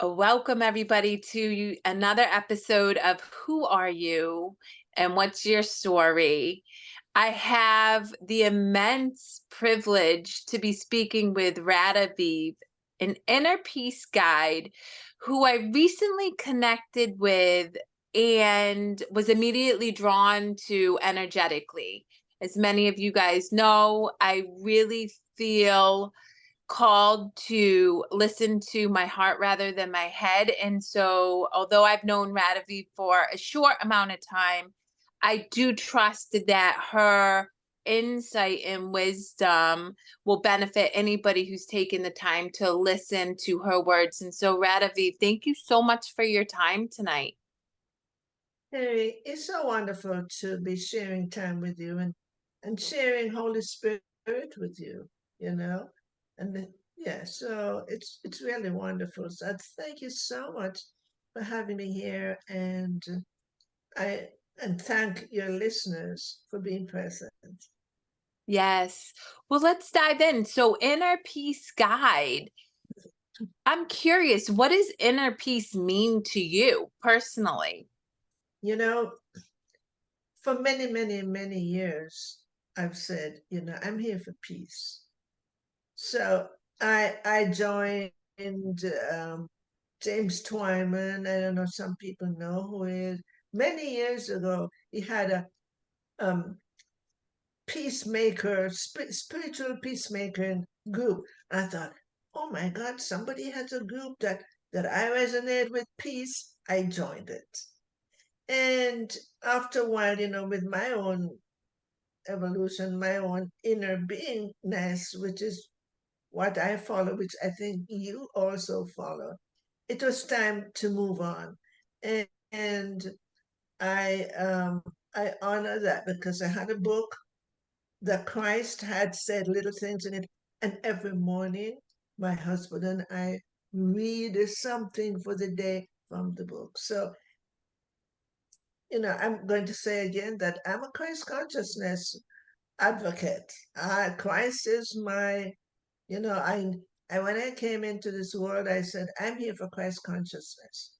Welcome, everybody, to another episode of Who Are You and What's Your Story? I have the immense privilege to be speaking with Radavie, an inner peace guide who I recently connected with and was immediately drawn to energetically. As many of you guys know, I really feel called to listen to my heart rather than my head. And so, although I've known Radavie for a short amount of time, I do trust that her insight and wisdom will benefit anybody who's taken the time to listen to her words. And so, Radavie, thank you so much for your time tonight. Hey, it's so wonderful to be sharing time with you and sharing Holy Spirit with you, you know. Yeah, so it's really wonderful. So thank you so much for having me here, and I and thank your listeners for being present. Yes. Well, let's dive in. So, Inner Peace Guide. I'm curious, what does inner peace mean to you personally? You know, for many, many, many years, I've said, I'm here for peace. So I joined um, James Twyman. I don't know, some people know who he is. Many years ago, he had a um, spiritual peacemaker group. I thought, oh my God, somebody has a group that I resonate with peace. I joined it. And after a while, with my own evolution, my own inner beingness, which is what I follow, which I think you also follow, it was time to move on. And I honor that because I had a book that Christ had said little things in it, and every morning my husband and I read something for the day from the book. So I'm going to say again that I'm a Christ consciousness advocate. Christ is my, you know, I when I came into this world, I said I'm here for Christ consciousness,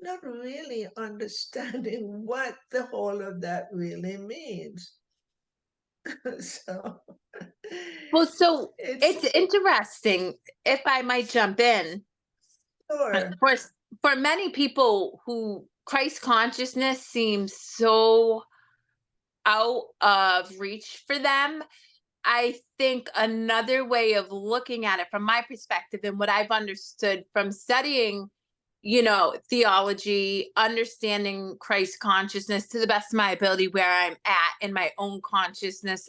not really understanding what the whole of that really means. So Well, so it's it's interesting, if I might jump in. sure. For for many people who Christ consciousness seems so out of reach for them, I think another way of looking at it from my perspective and what I've understood from studying, theology, understanding Christ consciousness to the best of my ability where I'm at in my own consciousness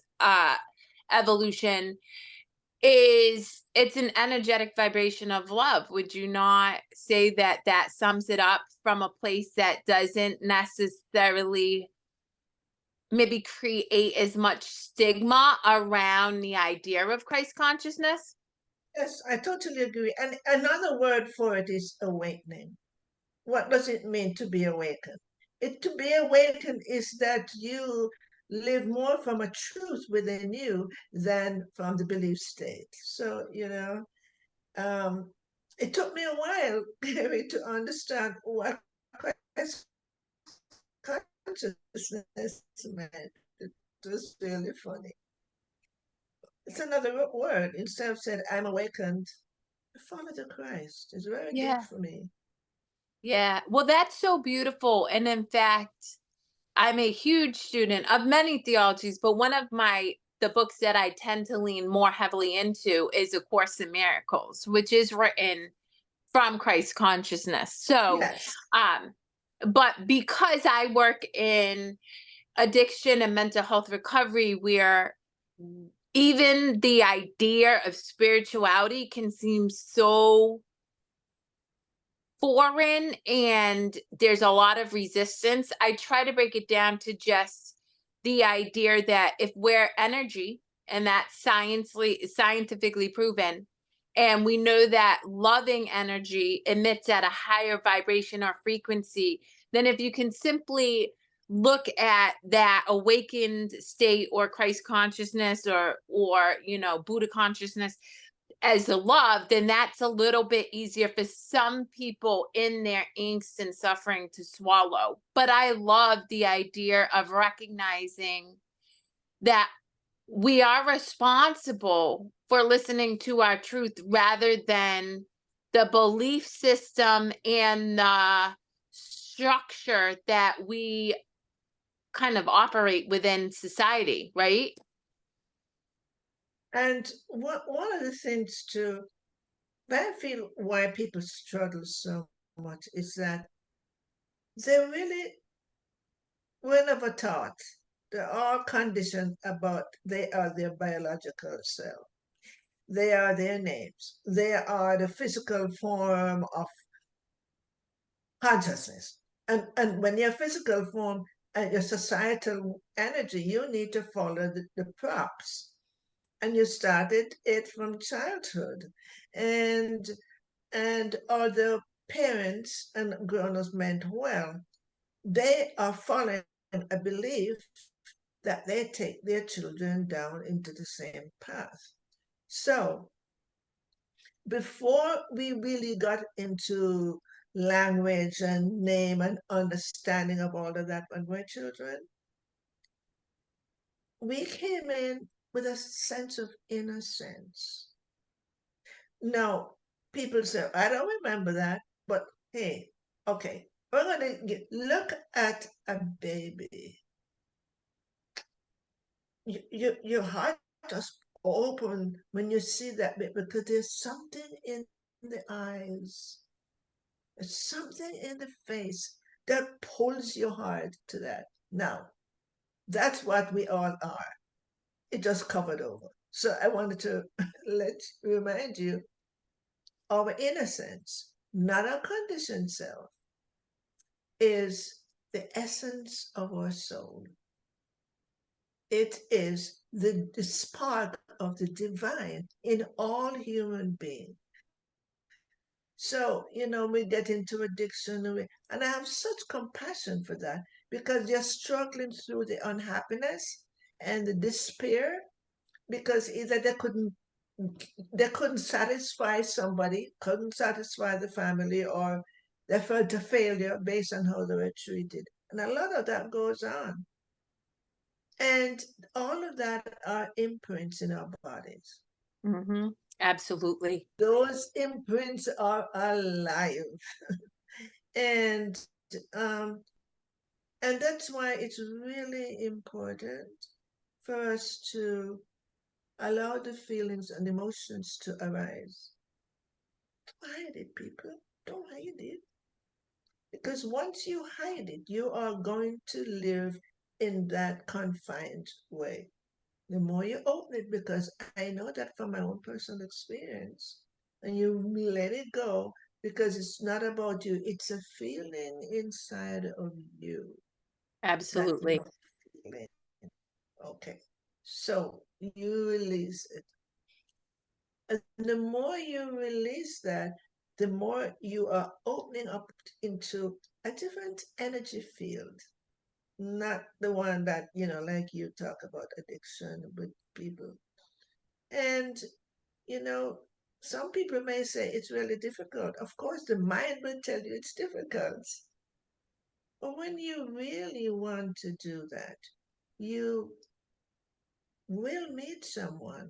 evolution is it's an energetic vibration of love. Would you not say that that sums it up from a place that doesn't necessarily maybe create as much stigma around the idea of Christ consciousness? Yes, I totally agree. And another word for it is awakening. What does it mean to be awakened? To be awakened is that you live more from a truth within you than from the belief state. So, um, it took me a while, Kerri, to understand what Christ consciousness meant. It was really funny. It's another word. Instead of saying, I'm awakened, follow the Christ. It's very good Yeah. for me. Yeah. Well, that's so beautiful. And in fact, I'm a huge student of many theologies, but one of the books that I tend to lean more heavily into is A Course in Miracles, which is written from Christ consciousness. So, Yes. um, but because I work in addiction and mental health recovery, where even the idea of spirituality can seem so foreign and there's a lot of resistance, I try to break it down to just the idea that if we're energy, and that's scientifically proven, and we know that loving energy emits at a higher vibration or frequency, then if you can simply look at that awakened state or Christ consciousness or Buddha consciousness as a love, then that's a little bit easier for some people in their angst and suffering to swallow. But I love the idea of recognizing that we are responsible for listening to our truth rather than the belief system and the structure that we kind of operate within society, right? And one of the things too, that I feel why people struggle so much is that they really were never taught. They're all conditioned about they are their biological self. They are their names. They are the physical form of consciousness. And when your physical form and your societal energy, you need to follow the props. And you started it from childhood. And other parents and grown-ups meant well. They are following a belief that they take their children down into the same path. So before we really got into language and name and understanding of all of that when we're children, we came in with a sense of innocence. Now, people say, I don't remember that, but hey, okay, we're going to look at a baby. Your heart just open when you see that baby because there's something in the eyes. There's something in the face that pulls your heart to that. Now, that's what we all are. It just covered over. So I wanted to remind you our innocence, not our conditioned self, is the essence of our soul. It is the spark of the divine in all human beings. So, we get into addiction, and I have such compassion for that because they're struggling through the unhappiness and the despair because either they couldn't satisfy somebody, couldn't satisfy the family, or they felt a failure based on how they were treated. And a lot of that goes on. And all of that are imprints in our bodies. Mm-hmm. Absolutely. Those imprints are alive. And um, and that's why it's really important for us to allow the feelings and emotions to arise. Don't hide it, people. Don't hide it. Because once you hide it, you are going to live in that confined way. The more you open it, because I know that from my own personal experience, and you let it go because it's not about you, it's a feeling inside of you that Absolutely. you're feeling. Okay. So you release it. And the more you release that, the more you are opening up into a different energy field, not the one that, like you talk about addiction with people. And, you know, some people may say it's really difficult. Of course, the mind will tell you it's difficult. But when you really want to do that, you will meet someone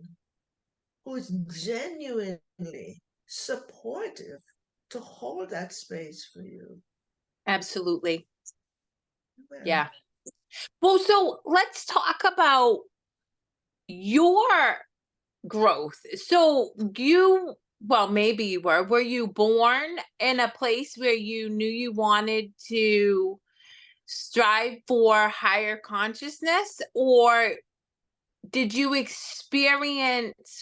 who is genuinely supportive to hold that space for you. Absolutely. Well, Yeah. Well, so let's talk about your growth. So well, maybe were you born in a place where you knew you wanted to strive for higher consciousness, or did you experience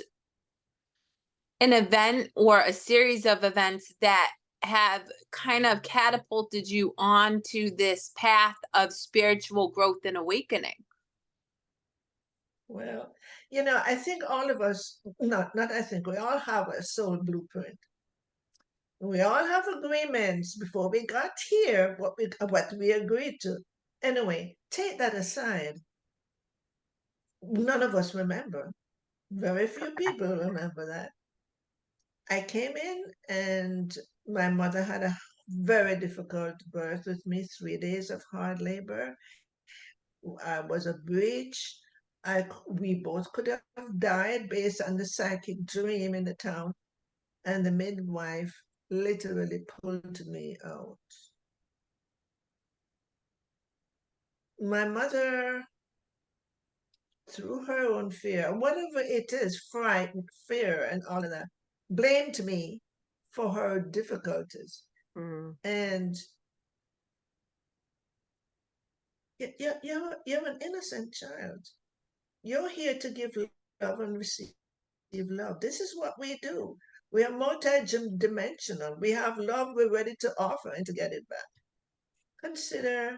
an event or a series of events that have kind of catapulted you onto this path of spiritual growth and awakening? well, I think all of us, not I think, we all have a soul blueprint. We all have agreements before we got here, what we agreed to. Anyway, take that aside. None of us remember. Very few people remember that. I came in and my mother had a very difficult birth with me, 3 days of hard labor. I was a breech. We both could have died based on the psychic dream in the town. And the midwife literally pulled me out. My mother, through her own fear, whatever it is, fright, fear, and all of that, blamed me for her difficulties. Mm. And you're an innocent child. You're here to give love and receive love. This is what we do. We are multi-dimensional. We have love we're ready to offer and to get it back. Consider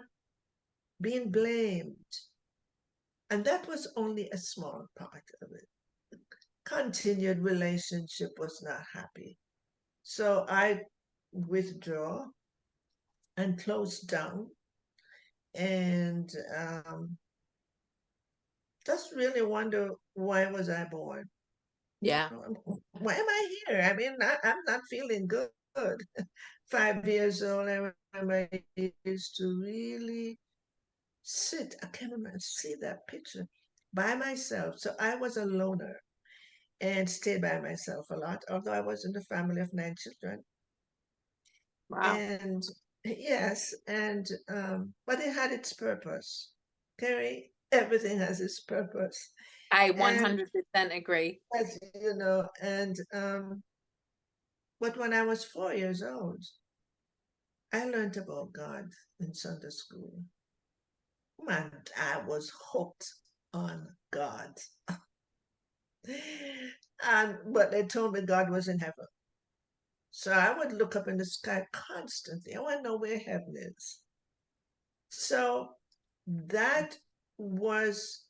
being blamed. And that was only a small part of it. Continued relationship was not happy. So I withdraw and close down and just really wonder, why was I born? Yeah. Why am I here? I mean, I'm not feeling good. 5 years old, I remember I used to really sit, I can't remember, see that picture by myself. So I was a loner and stayed by myself a lot, although I was in a family of 9 children. Wow. And yes, and but it had its purpose. Kerri, everything has its purpose. I And 100% agree. as you know, and but when I was 4 years old, I learned about God in Sunday school. Man, I was hooked on God. And but they told me God was in heaven. So I would look up in the sky constantly. I want to know where heaven is. So that was,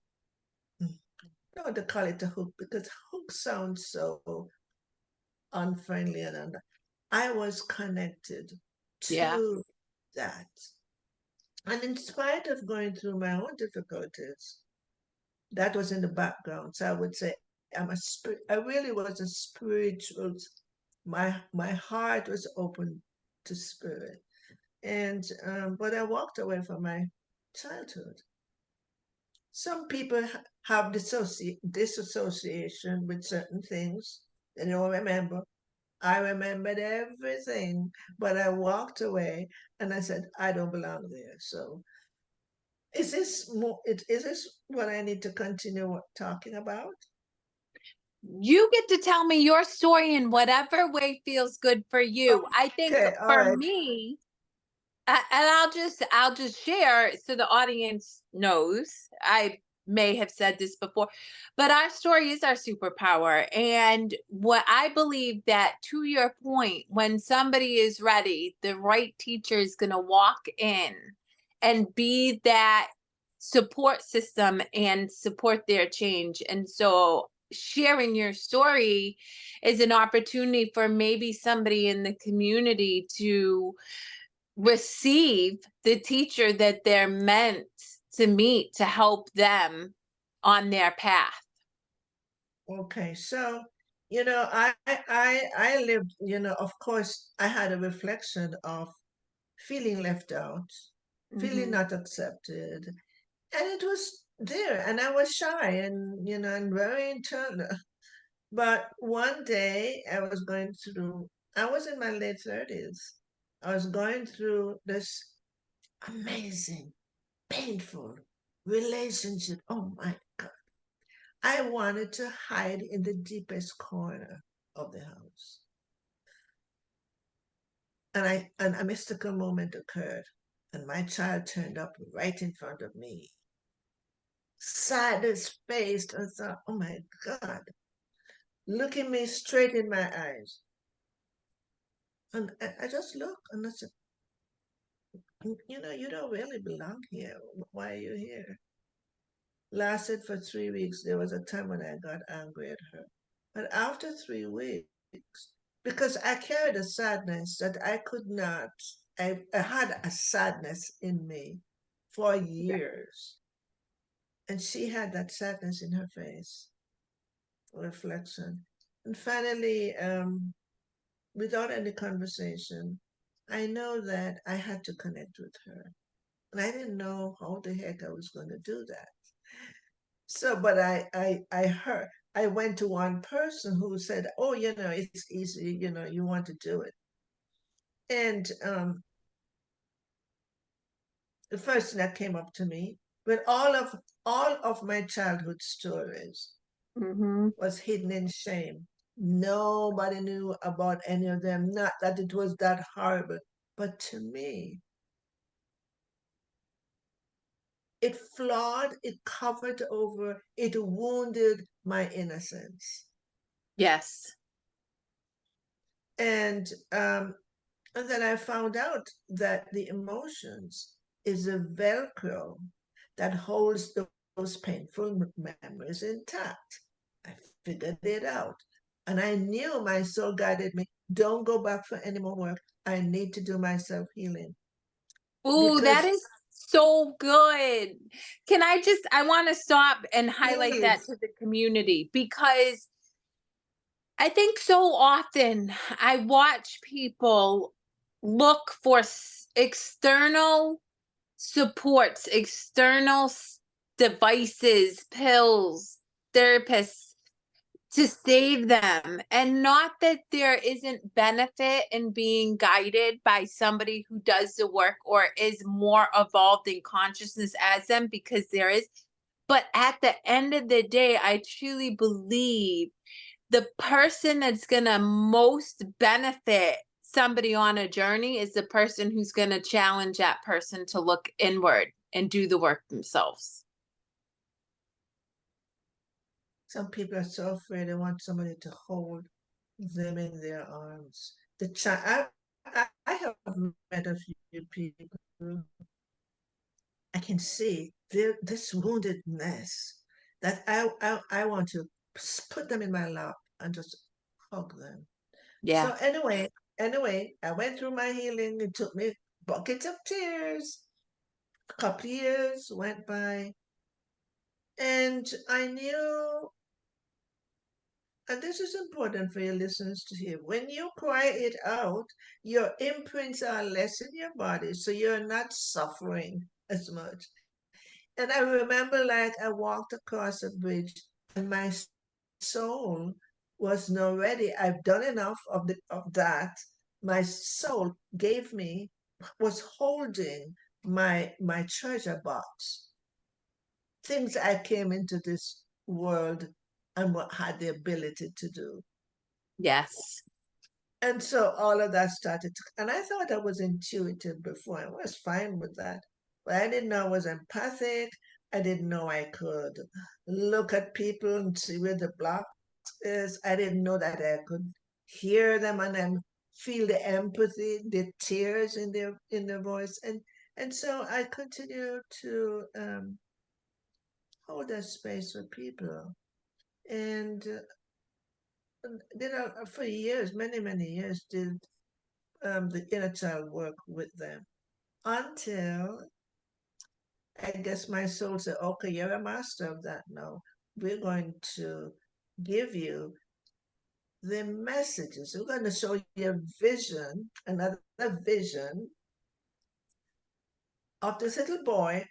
no, to call it a hook because hook sounds so unfriendly and I was connected Yeah. to that. And in spite of going through my own difficulties, that was in the background. So I would say I'm a spirit. I really was a spiritual. My heart was open to spirit, and but I walked away from my childhood. Some people have disassociation with certain things. They don't remember. I remembered everything, but I walked away and I said, I don't belong there. So is this what I need to continue talking about? You get to tell me your story in whatever way feels good for you. I think Okay, all for right. me, and I'll just share so the audience knows. I may have said this before, but our story is our superpower. And what I believe that, to your point, when somebody is ready, the right teacher is going to walk in and be that support system and support their change. And so sharing your story is an opportunity for maybe somebody in the community to receive the teacher that they're meant to meet to help them on their path. Okay, so I lived, of course, I had a reflection of feeling left out, feeling Hmm. not accepted, and it was there, and I was shy and and very internal. But one day I was in my late 30s. I was going through this amazing, painful relationship. Oh my God. I wanted to hide in the deepest corner of the house. And a mystical moment occurred, and my child turned up right in front of me. Sadness faced, and thought, oh my God, looking me straight in my eyes. And I just looked and I said, you don't really belong here. Why are you here? Lasted for 3 weeks. There was a time when I got angry at her. But after 3 weeks, because I carried a sadness that I could not, I had a sadness in me for Yeah. years. And she had that sadness in her face, reflection. And finally, without any conversation. I know that I had to connect with her. And I didn't know how the heck I was going to do that. So, but I heard, I went to one person who said, oh, it's easy, you want to do it. And the first thing that came up to me, but all of my childhood stories Mm-hmm. was hidden in shame. Nobody knew about any of them. Not that it was that horrible, but to me, it flawed, it covered over, it wounded my innocence. Yes. And and then I found out that the emotions is a Velcro that holds those painful memories intact. I figured it out. And I knew my soul guided me. Don't go back for any more work. I need to do my self healing. Ooh, that Because is so good. I want to stop and highlight that please, to the community because I think so often I watch people look for external supports, devices, pills, therapists to save them. And not that there isn't benefit in being guided by somebody who does the work or is more evolved in consciousness as them, because there is. But at the end of the day, I truly believe the person that's going to most benefit somebody on a journey is the person who's going to challenge that person to look inward and do the work themselves. some people are so afraid they want somebody to hold them in their arms. I have met a few people. I can see this woundedness that I want to put them in my lap and just hug them. So Yeah. anyway, I went through my healing. It took me buckets of tears. A couple years went by, and I knew, and this is important for your listeners to hear. When you cry it out, your imprints are less in your body, so you're not suffering as much. And I remember, like, I walked across a bridge and my soul was not ready. I've done enough of that. My soul gave me, was holding my treasure box, things I came into this world and what had the ability to do. Yes. And so all of that started to, and I thought I was intuitive before. I was fine with that. But I didn't know I was empathic. I didn't know I could look at people and see where the block is. I didn't know that I could hear them and then feel the empathy, the tears in their voice. And so I continued to hold that space with people. And did for years, many, many years, did the inner child work with them until I guess my soul said, okay, you're a master of that now. We're going to give you the messages. We're going to show you a vision, another vision of this little boy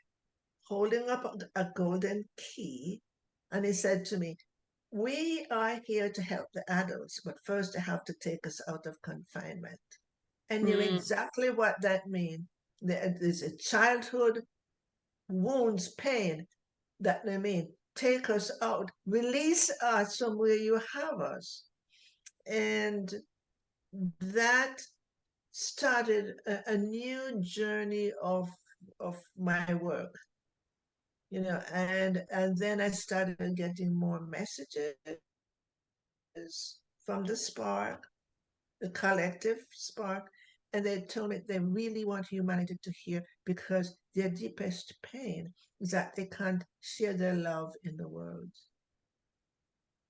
holding up a golden key. And he said to me, we are here to help the adults, but first they have to take us out of confinement. I knew Mm, exactly what that means. There's a childhood wounds, pain that they mean. Take us out, release us from where you have us. And that started a new journey of my work, and then I started getting more messages from the spark, the collective spark, and they told me they really want humanity to hear because their deepest pain is that they can't share their love in the world.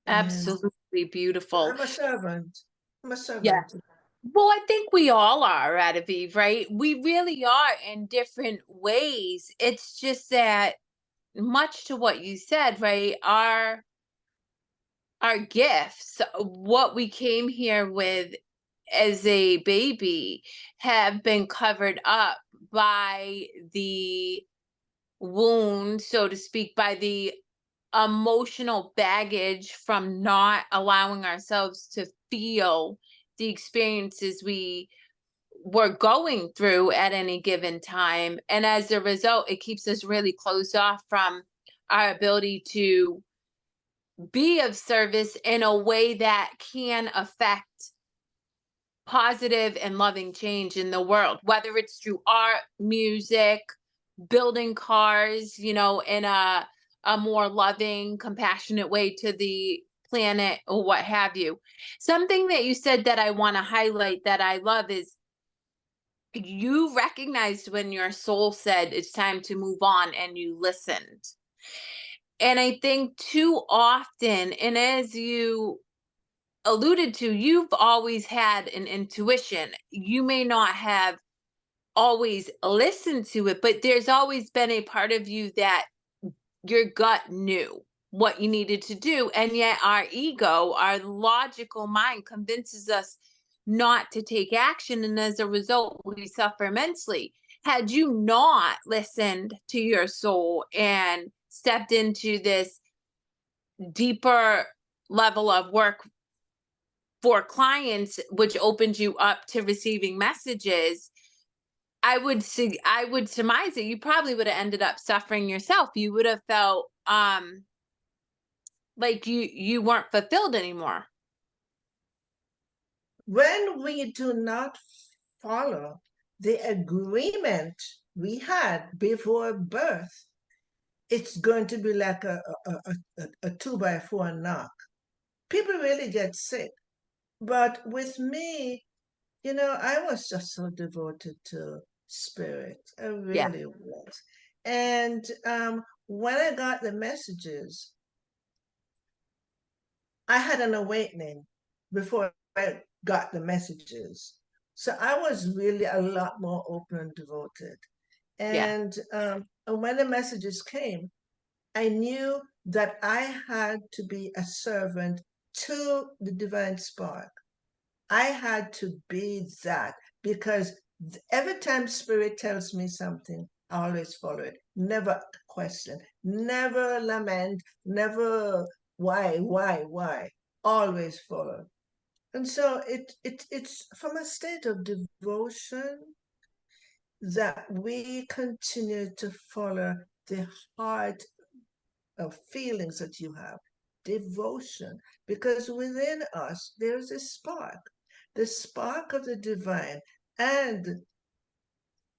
And absolutely beautiful. I'm a servant. I'm a Yeah. servant. Well, I think we all are, Radavie, right? We really are in different ways. It's just that, much to what you said, right? Our gifts, what we came here with, as a baby have been covered up by the wound, so to speak, by the emotional baggage from not allowing ourselves to feel the experiences we were going through at any given time. And as a result, it keeps us really closed off from our ability to be of service in a way that can affect positive and loving change in the world, whether it's through art, music, building cars, in a more loving, compassionate way to the planet or what have you. Something that you said that I want to highlight that I love is you recognized when your soul said it's time to move on and you listened. And I think too often, and as you alluded to, you've always had an intuition. You may not have always listened to it, but there's always been a part of you that your gut knew what you needed to do. And yet our ego, our logical mind convinces us not to take action. And as a result, we suffer immensely. Had you not listened to your soul and stepped into this deeper level of work for clients, which opened you up to receiving messages, I would surmise that you probably would have ended up suffering yourself. You would have felt like you weren't fulfilled anymore. When we do not follow the agreement we had before birth, it's going to be like a 2 by 4 knock. People really get sick. But with me, I was just so devoted to spirit. I Yeah. really was. And when I got the messages, I had an awakening before I got the messages. So I was really a lot more open and devoted. Yeah. And when the messages came, I knew that I had to be a servant to the divine spark. I had to be that because every time spirit tells me something, I always follow it. Never question, never lament, never why. Always follow. And so it's from a state of devotion that we continue to follow the heart of feelings that you have, devotion, because within us there's a spark, the spark of the divine. And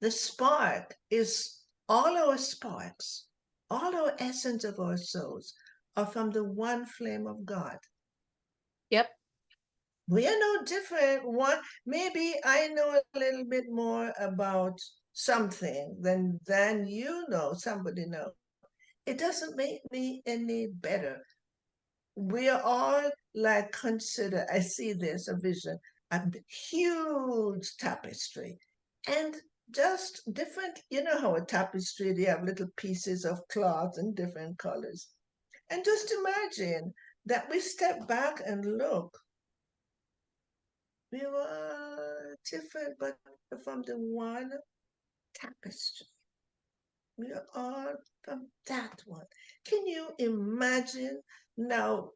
the spark is all our sparks, all our essence of our souls are from the one flame of God. Yep. We are no different. One, maybe I know a little bit more about something than somebody know. It doesn't make me any better. We are all like consider, I see this a vision, a huge tapestry. And just different, how a tapestry, they have little pieces of cloth in different colors. And just imagine that we step back and look. We were different, but from the one tapestry. We are all from that one. Can you imagine now?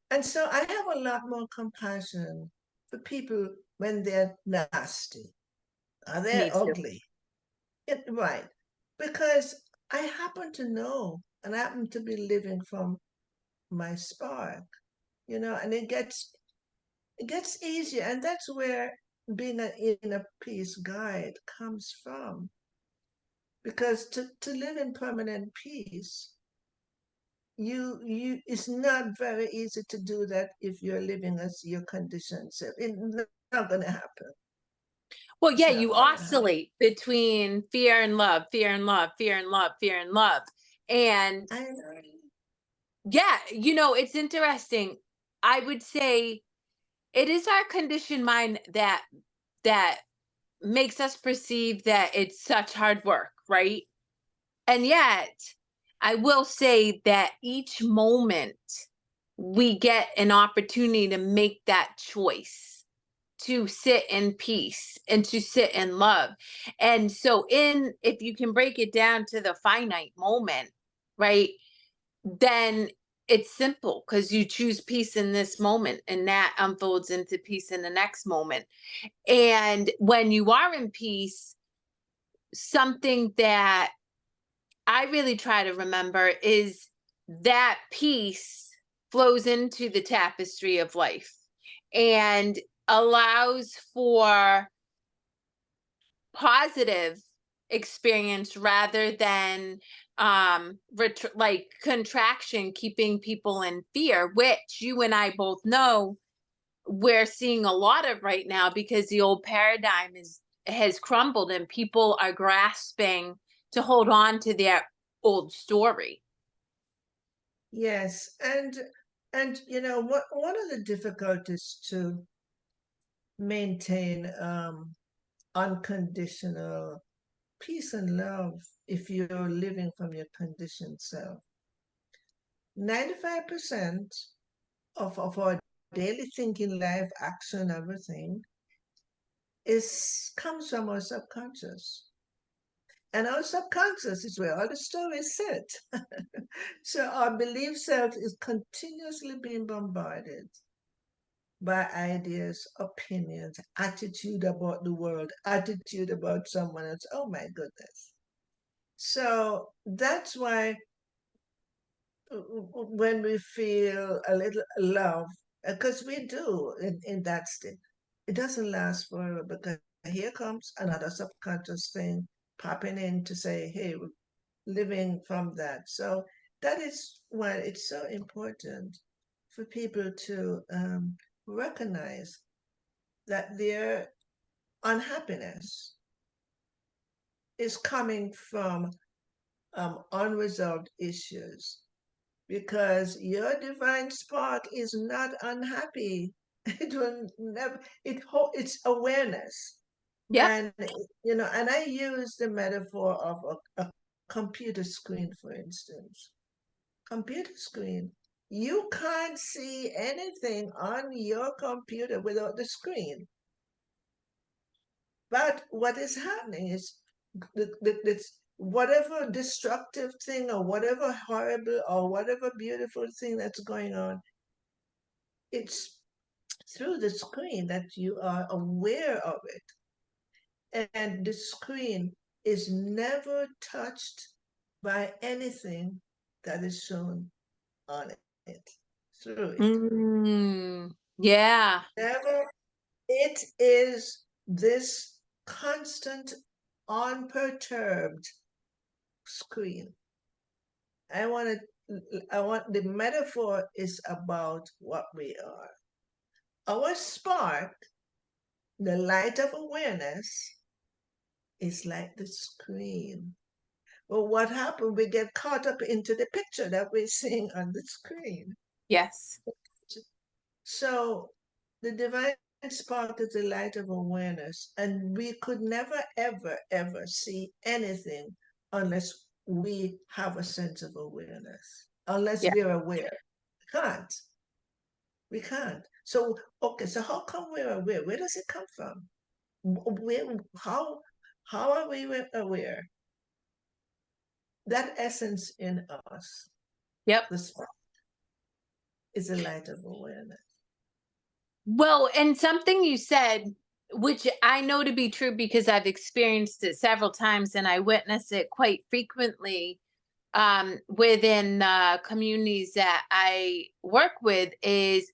And so I have a lot more compassion for people when they're nasty or Me they're too. ugly. Right. Because I happen to know and I happen to be living from my spark, and it gets easier. And that's where being an inner peace guide comes from. Because to live in permanent peace, you it's not very easy to do that if you're living as your conditions. It's not gonna happen. Well, It's yeah, not you gonna happen. oscillate between fear and love, fear and love, fear and love, fear and love. And I know. yeah, it's interesting. I would say it is our conditioned mind that makes us perceive that it's such hard work, right? And yet, I will say that each moment we get an opportunity to make that choice. to sit in peace and to sit in love. And so if you can break it down to the finite moment, right? Then it's simple because you choose peace in this moment and that unfolds into peace in the next moment. And when you are in peace, something that I really try to remember is that peace flows into the tapestry of life and allows for positive experience rather than like contraction, keeping people in fear, which you and I both know we're seeing a lot of right now because the old paradigm has crumbled and people are grasping to hold on to their old story. Yes, and what one of the difficulties to maintain unconditional peace and love if you're living from your conditioned self. 95% of our daily thinking, life, action, everything is comes from our subconscious. And our subconscious is where all the stories sit. So our belief self is continuously being bombarded by ideas, opinions, attitude about the world, attitude about someone else. Oh my goodness. So that's why when we feel a little love, because we do in that state, it doesn't last forever because here comes another subconscious thing popping in to say, hey, we're living from that. So that is why it's so important for people to recognize that their unhappiness is coming from unresolved issues because your divine spark is not unhappy. It will never. It's awareness, Yep. and and I use the metaphor of a computer screen, for instance. Computer screen. You can't see anything on your computer without the screen. But what is happening is whatever destructive thing or whatever horrible or whatever beautiful thing that's going on, it's through the screen that you are aware of it. And the screen is never touched by anything that is shown on it, through it. Yeah. Never. It is this constant, unperturbed screen. I want the metaphor is about what we are. Our spark, the light of awareness, is like the screen. But what happened? We get caught up into the picture that we're seeing on the screen. Yes. So the divine spark is the light of awareness, and we could never, ever, ever see anything unless we have a sense of awareness, unless Yeah. we're aware. We can't. We can't. So, okay, so how come we're aware? Where does it come from? Where, how are we aware? That essence in us, Yep. the spark, is a light of awareness. Well, and something you said, which I know to be true because I've experienced it several times and I witness it quite frequently within communities that I work with, is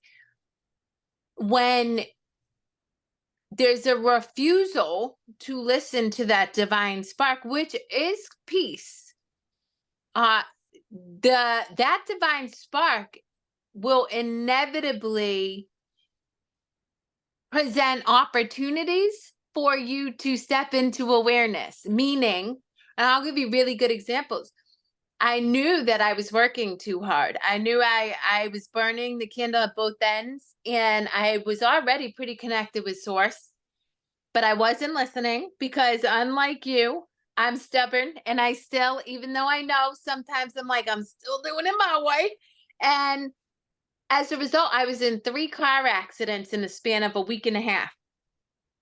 when there's a refusal to listen to that divine spark, which is peace. Uh, that divine spark will inevitably present opportunities for you to step into awareness. Meaning, and I'll give you really good examples. I knew that I was working too hard. I knew I was burning the candle at both ends, and I was already pretty connected with source, but I wasn't listening because unlike you, I'm stubborn and I still, even though I know sometimes I'm like, I'm still doing it my way. And as a result, I was in 3 car accidents in the span of a week and a half.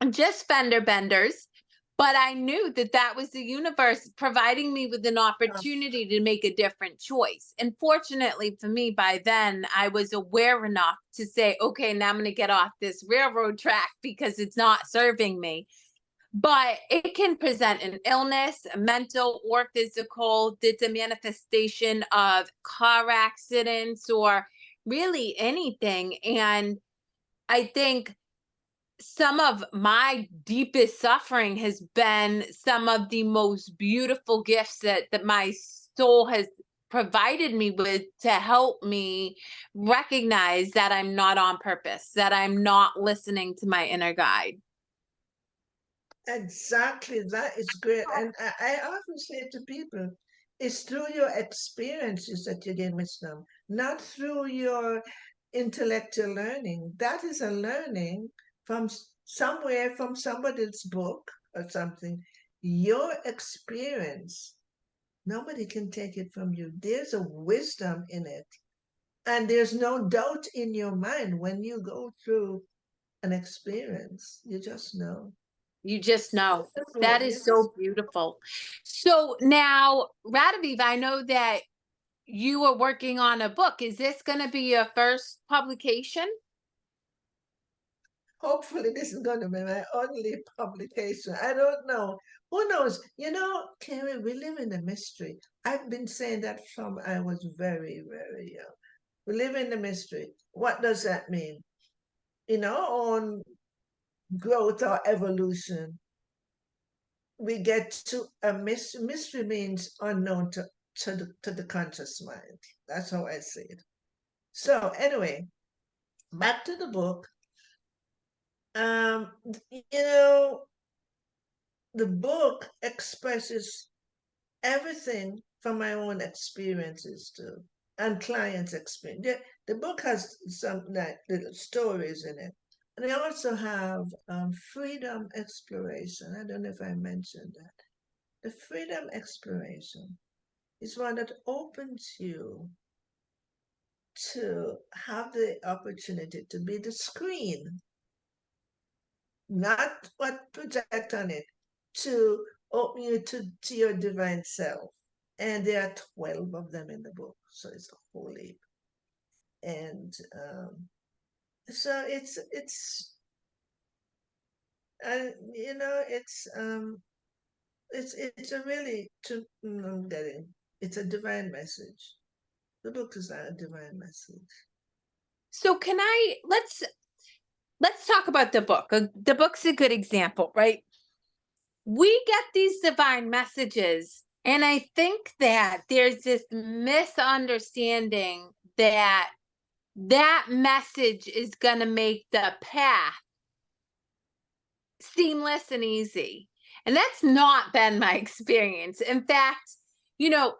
just fender benders. But I knew that that was the universe providing me with an Uh, opportunity to make a different choice. And fortunately for me, by then, I was aware enough to say, okay, now I'm going to get off this railroad track because it's not serving me. But it can present an illness, a mental or physical. It's a manifestation of car accidents or really anything. And I think some of my deepest suffering has been some of the most beautiful gifts that my soul has provided me with to help me recognize that I'm not on purpose, that I'm not listening to my inner guide. exactly, that is great. And I often say to people, it's through your experiences that you gain wisdom, not through your intellectual learning. That is a learning from somewhere, from somebody's book or something. Your experience, nobody can take it from you. There's a wisdom in it. And there's no doubt in your mind when you go through an experience. You just know. You just know. Beautiful, That is yes. so beautiful. So now, Radavie, I know that you are working on a book. Is this going to be your first publication? Hopefully, this is going to be my only publication. I don't know. Who knows? You know, Kerri, we live in a mystery. I've been saying that from I was very, very young. We live in the mystery. What does that mean? In our own growth or evolution, we get to a mystery. Mystery means unknown to the conscious mind. That's how I see it. So, anyway, back to the book. Um, you know, the book expresses everything from my own experiences too, and clients' experience. The book has some like little stories in it, and I also have freedom exploration. I don't know if I mentioned that. The freedom exploration is one that opens you to have the opportunity to be the screen, not what project on it, to open you to your divine self. And there are 12 of them in the book, so it's a whole heap. And so you know it's a really I'm getting it's a divine message. The book is not a divine message. So can I let's talk about the book. The book's a good example, right? We get these divine messages, and I think that there's this misunderstanding that that message is going to make the path seamless and easy. And that's not been my experience. In fact,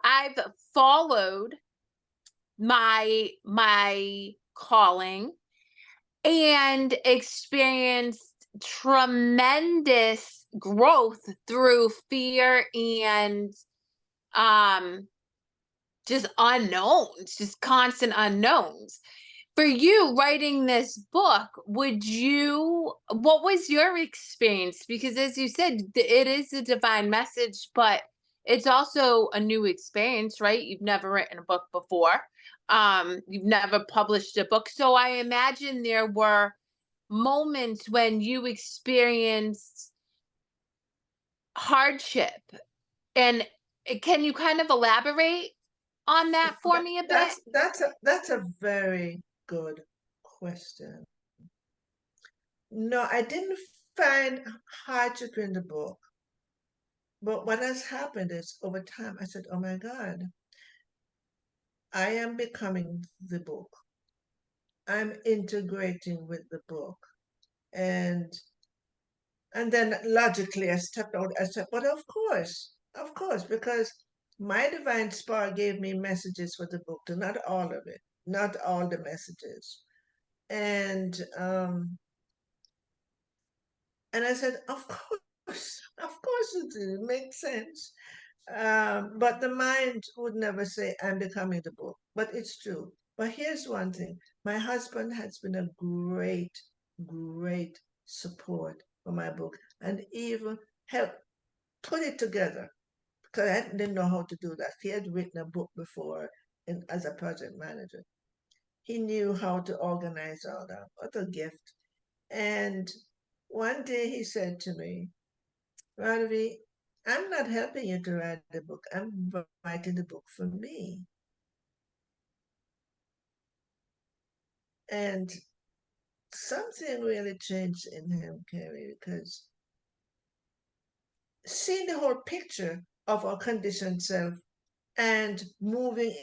I've followed my calling and experienced tremendous growth through fear and um just unknowns, just constant unknowns. For you writing this book, what was your experience? Because as you said, it is a divine message, but it's also a new experience, right? You've never written a book before. You've never published a book. So I imagine there were moments when you experienced hardship. And can you kind of elaborate on that for That, me a bit? that's a very good question. No, I didn't find hardship in the book. But what has happened is over time, I said, oh my God, I am becoming the book. I'm integrating with the book. And and then logically I stepped out. I said, but of course, because my divine spark gave me messages for the book, not all of it, not all the messages. And and I said, of course it makes sense. But the mind would never say, I'm becoming the book. But it's true. But here's one thing. My husband has been a great, great support for my book and even help put it together because I didn't know how to do that. He had written a book before as a project manager. He knew how to organize all that. What a gift. And one day he said to me, Radavie, I'm not helping you to write the book. I'm writing the book for me. And something really changed in him, Kerri, because seeing the whole picture of our conditioned self and moving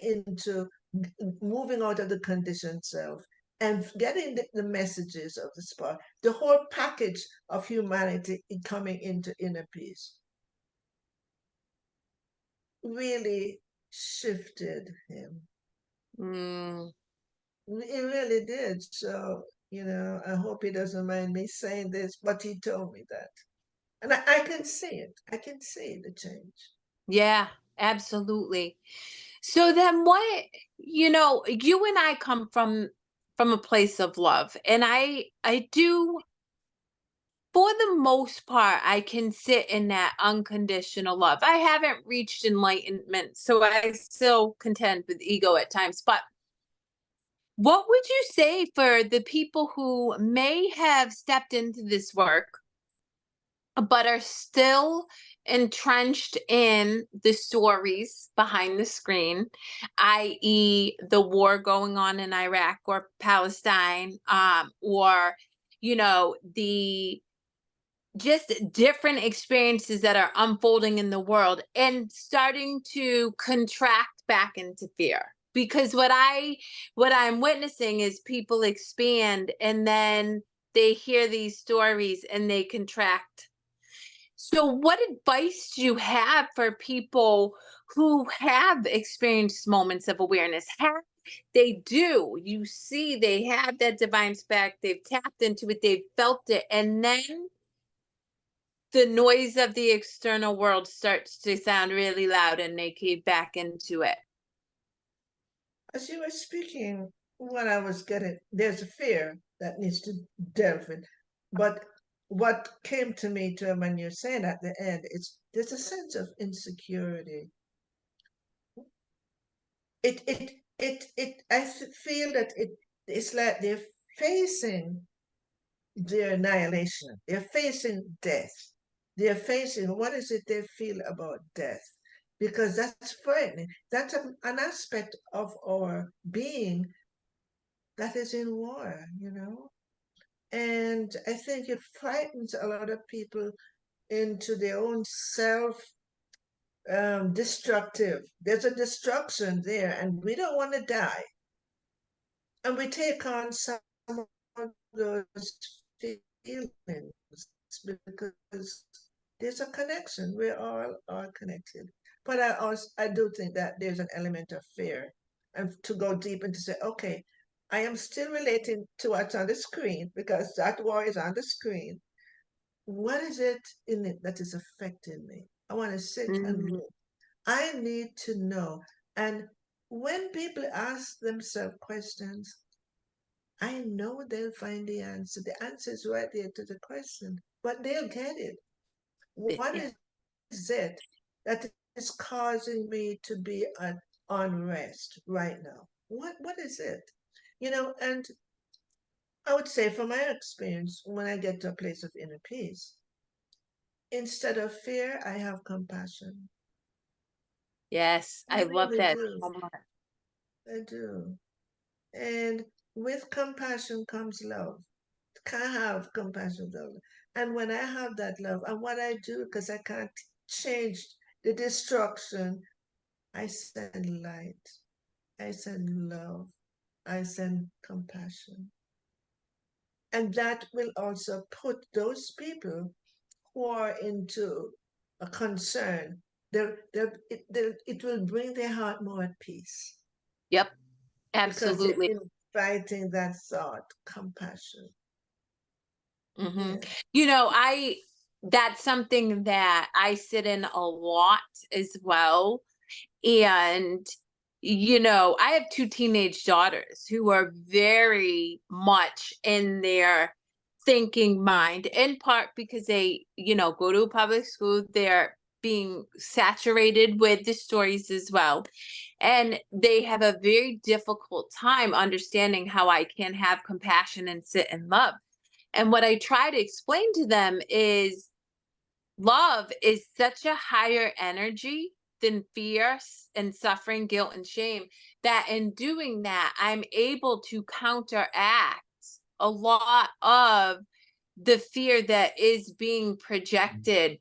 out of the conditioned self and getting the messages of the spark, the whole package of humanity coming into inner peace really shifted him. Mm. It really did. So, I hope he doesn't mind me saying this, but he told me that. And I can see it. I can see the change. Yeah, absolutely. So then you and I come from a place of love. And I do, for the most part, I can sit in that unconditional love. I haven't reached enlightenment, so I still contend with ego at times. But what would you say for the people who may have stepped into this work but are still entrenched in the stories behind the screen, i.e., the war going on in Iraq or Palestine, or the just different experiences that are unfolding in the world and starting to contract back into fear? Because what I'm witnessing is people expand and then they hear these stories and they contract. So, what advice do you have for people who have experienced moments of awareness? Have they do? You see, they have that divine spark, they've tapped into it, they've felt it, and then the noise of the external world starts to sound really loud and they cave back into it. As you were speaking, what I was getting, there's a fear that needs to delve in. But what came to me to when you're saying at the end, there's a sense of insecurity. Feel that it's like they're facing their annihilation. They're facing death. They're facing what is it they feel about death? Because that's frightening. That's an aspect of our being that is in war. And I think it frightens a lot of people into their own self destructive. There's a destruction there, and we don't want to die. And we take on some of those feelings because there's a connection. We all are connected. But I do think that there's an element of fear. And to go deep and to say, okay, I am still relating to what's on the screen because that war is on the screen. What is it in it that is affecting me? I want to sit and Mhm. look. I need to know. And when people ask themselves questions, I know they'll find the answer. The answer is right there to the question, but they'll get it. What Yeah. is it that is causing me to be at unrest right now? What is it? And I would say from my experience, when I get to a place of inner peace, instead of fear, I have compassion. Yes, I I love really that do. so much. I do. And with compassion comes love. Can't have compassion though. And when I have that love, and what I do, because I can't change the destruction, I send light, I send love, I send compassion. And that will also put those people who are into a concern, it will bring their heart more at peace Yep, because they're absolutely. inviting that thought, compassion. hmm Yeah. I that's something that I sit in a lot as well. And I have two teenage daughters who are very much in their thinking mind, in part because they, go to a public school. They're being saturated with the stories as well. And they have a very difficult time understanding how I can have compassion and sit in love. And what I try to explain to them is love is such a higher energy than fear and suffering, guilt, and shame, that in doing that, I'm able to counteract a lot of the fear that is being projected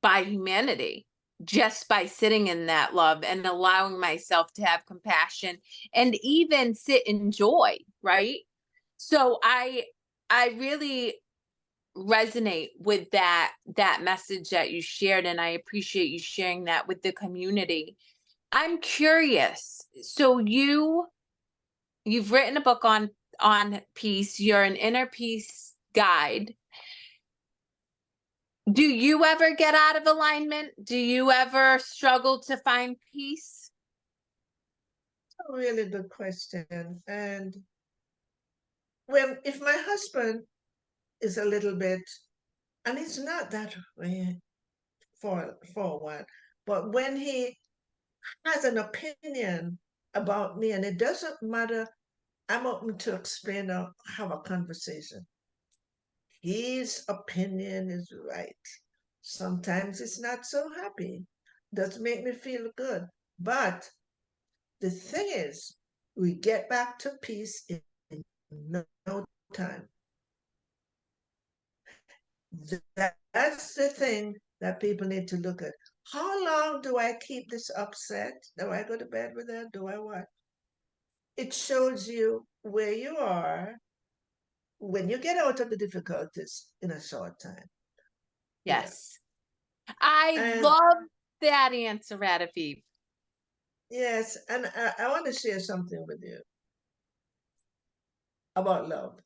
by humanity, just by sitting in that love and allowing myself to have compassion and even sit in joy, right? So I really resonate with that message that you shared, and I appreciate you sharing that with the community. I'm curious. So you've written a book on peace. You're an inner peace guide. Do you ever get out of alignment? Do you ever struggle to find peace? A really good question. And when if my husband is a little bit, and it's not that way for a while, but when he has an opinion about me, and it doesn't matter, I'm open to explain or have a conversation. His opinion is right. Sometimes it's not so happy. Does make me feel good. But the thing is, we get back to peace in no time. That's the thing that people need to look at. How long do I keep this upset? Do I go to bed with that? Do I what? It shows you where you are when you get out of the difficulties in a short time. Yeah. Yes. I And love that answer, Radavie. yes, and I want to share something with you about love.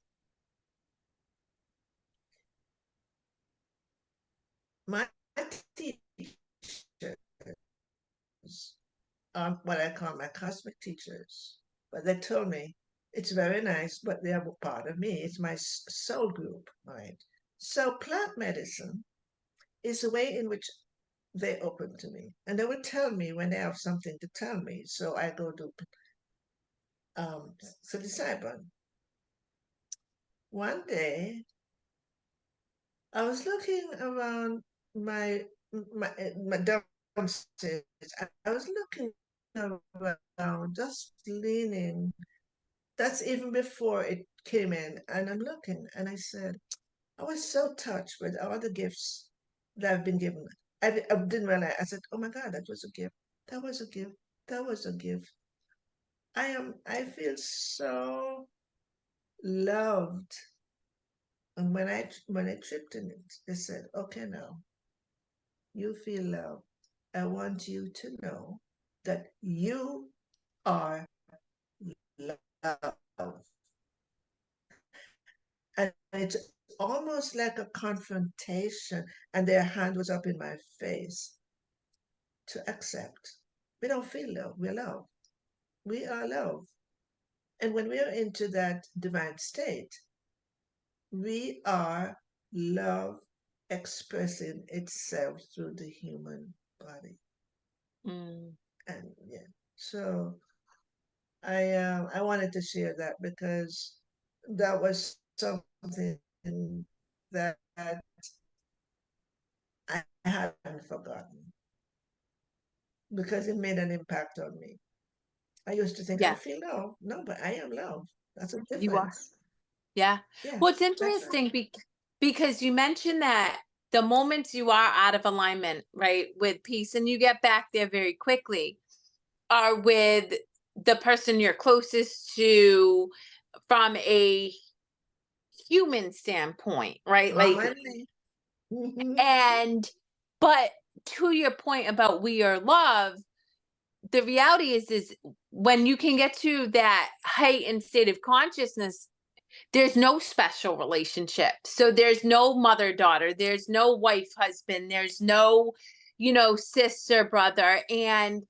My teachers, what I call my cosmic teachers, but they told me it's very nice, but they are a part of me. It's my soul group, right? So plant medicine is the way in which they open to me, and they will tell me when they have something to tell me. So I go to psilocybin. One day, I was looking around my my downstairs. I was looking around, just leaning. That's even before it came in, and I'm looking, and I said, I was so touched with all the gifts that I've been given. I didn't realize. I said, "Oh my God, that was a gift. That was a gift. That was a gift." I feel so loved. And when I tripped in it, they said, "Okay, now you feel love. I want you to know that you are love." And it's almost like a confrontation, and their hand was up in my face to accept. We don't feel love, we're love. We are love. And when we are into that divine state, we are love expressing itself through the human body. Mm, And yeah, so I wanted to share that because that was something that I hadn't forgotten because it made an impact on me. I used to think I yeah, feel love. No, but I am love. That's a you are. difference. Yeah. Yeah, Well, it's that's right. interesting because you mentioned that the moments you are out of alignment, right, with peace, and you get back there very quickly, are with the person you're closest to from a human standpoint, right? Mama Like, and me. Mhm. and, but to your point about we are love, the reality is when you can get to that heightened state of consciousness, there's no special relationship. So there's no mother daughter, there's no wife husband, there's no, sister brother. And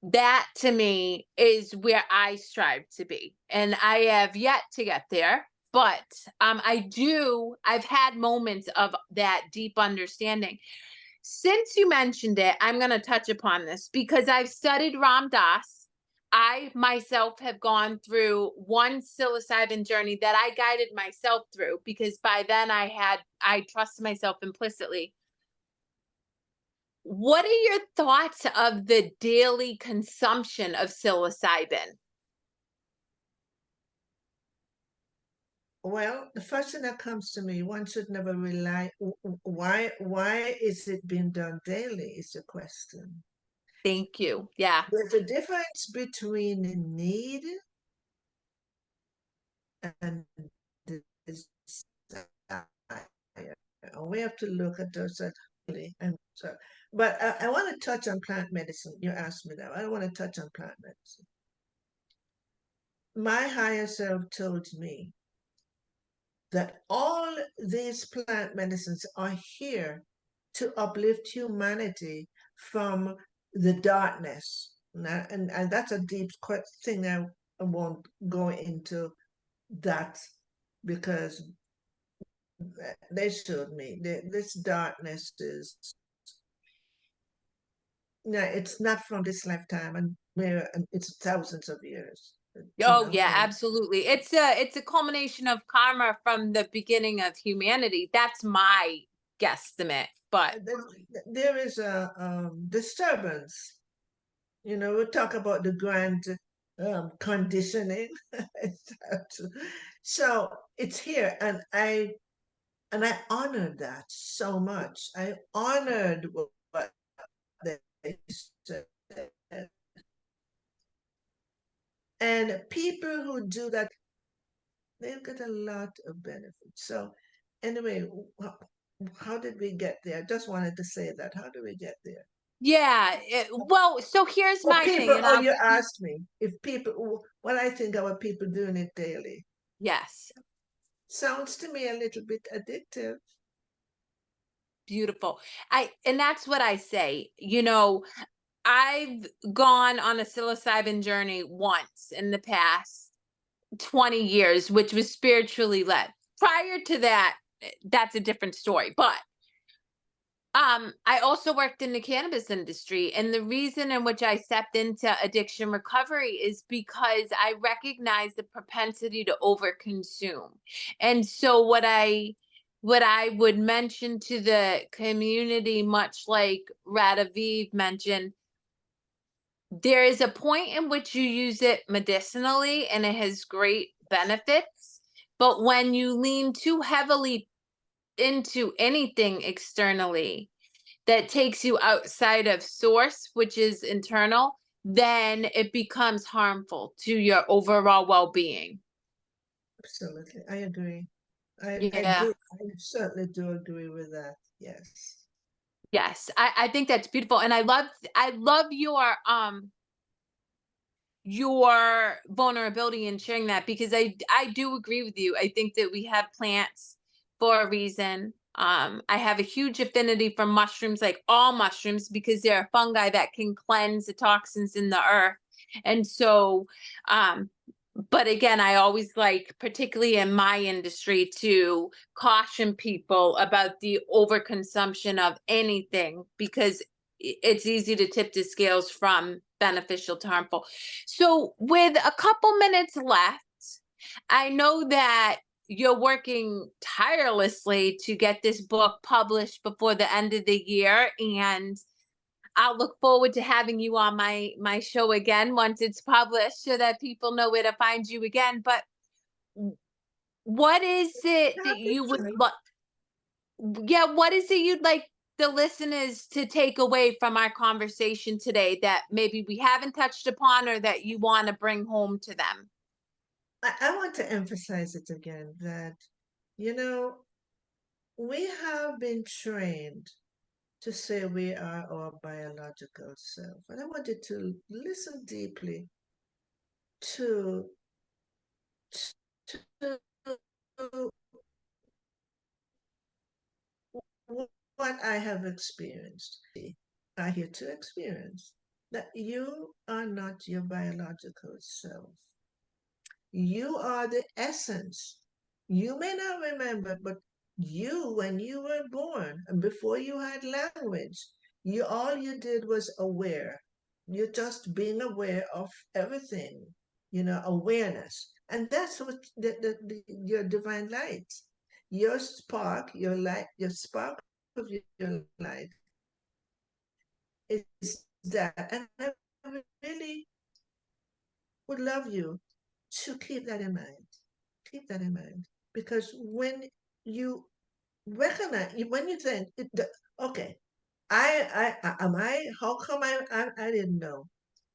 that to me is where I strive to be. And I have yet to get there. but I've had moments of that deep understanding. Since you mentioned it, I'm going to touch upon this because I've studied Ram Dass. I myself have gone through one psilocybin journey that I guided myself through because by then I trusted myself implicitly. What are your thoughts of the daily consumption of psilocybin? Well, the first thing that comes to me, one should never rely. Why is it being done daily? Is the question. Thank you. Yeah. There's a difference between need and desire. And we have to look at those really. And so, but I want to touch on plant medicine. You asked me that. I want to touch on plant medicine. My higher self told me that all these plant medicines are here to uplift humanity from the darkness. And that's a deep thing. I won't go into that because they showed me this darkness is, no, it's not from this lifetime, and it's thousands of years. Oh yeah, And absolutely. It's a culmination of karma from the beginning of humanity. That's my guesstimate. But there is a disturbance. We talk about the grand conditioning. So it's here, and I honored that so much. I honored what they said. And people who do that, they'll get a lot of benefits. So anyway, how did we get there? I just wanted to say that. How do we get there? yeah, well, so here's Or my people, thing, and oh, I'll you give you asked me if people, what I think about people doing it daily. yes, Sounds to me a little bit addictive. beautiful. And that's what I say. I've gone on a psilocybin journey once in the past 20 years, which was spiritually led. Prior to that, that's a different story. But I also worked in the cannabis industry, and the reason in which I stepped into addiction recovery is because I recognize the propensity to overconsume. And so what I would mention to the community, much like Radavie mentioned, there is a point in which you use it medicinally and it has great benefits. But when you lean too heavily into anything externally that takes you outside of source, which is internal, then it becomes harmful to your overall well-being. Absolutely. I agree. I Yeah. do. I certainly do agree with that. Yes. Yes. I think that's beautiful. And I love your vulnerability in sharing that because I do agree with you. I think that we have plants for a reason. I have a huge affinity for mushrooms, like all mushrooms, because they're fungi that can cleanse the toxins in the earth. And so, um, but again, I always like, particularly in my industry, to caution people about the overconsumption of anything because it's easy to tip the scales from beneficial to harmful. So, with a couple minutes left, I know that you're working tirelessly to get this book published before the end of the year, and I'll look forward to having you on my show again once it's published so that people know where to find you again. But what is it that Happy you would to. like? Yeah, what is it you'd like the listeners to take away from our conversation today that maybe we haven't touched upon or that you want to bring home to them? I want to emphasize it again that, you know, we have been trained to say we are our biological self. And I want you to listen deeply to, to what I have experienced, are here to experience that you are not your biological self. You are the essence. You may not remember, but you, when you were born and before you had language, you all you did was aware. You're just being aware of everything, awareness. And that's what your divine light, your spark, your light, your spark of your light is that. And I really would love you to keep that in mind. Keep that in mind. Because when you recognize, when you think, okay, how come I didn't know?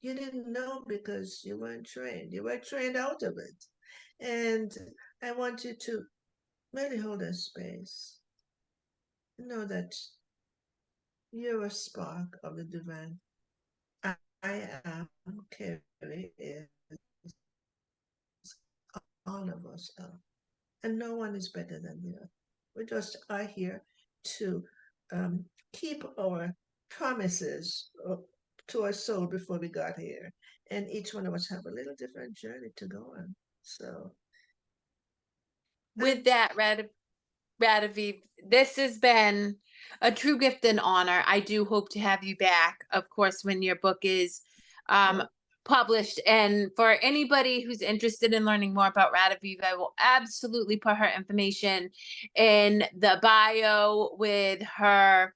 You didn't know because you weren't trained. You were trained out of it. And I want you to really hold that space. Know that you're a spark of the divine. I am, Kerri is, all of us are. And no one is better than the other. We just are here to keep our promises to our soul before we got here. And each one of us have a little different journey to go on. So, With that, Radavie, this has been a true gift and honor. I do hope to have you back, of course, when your book is um, oh, published. And for anybody who's interested in learning more about Radavie, I will absolutely put her information in the bio with her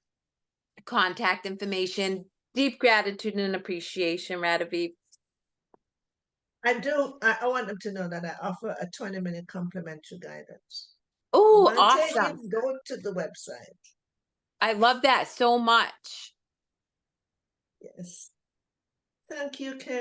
contact information. Deep gratitude and appreciation, Radavie. I do. I want them to know that I offer a 20-minute complimentary guidance. You Oh, want to take it? awesome. Go to the website. I love that so much. Yes. Thank you, Kerri.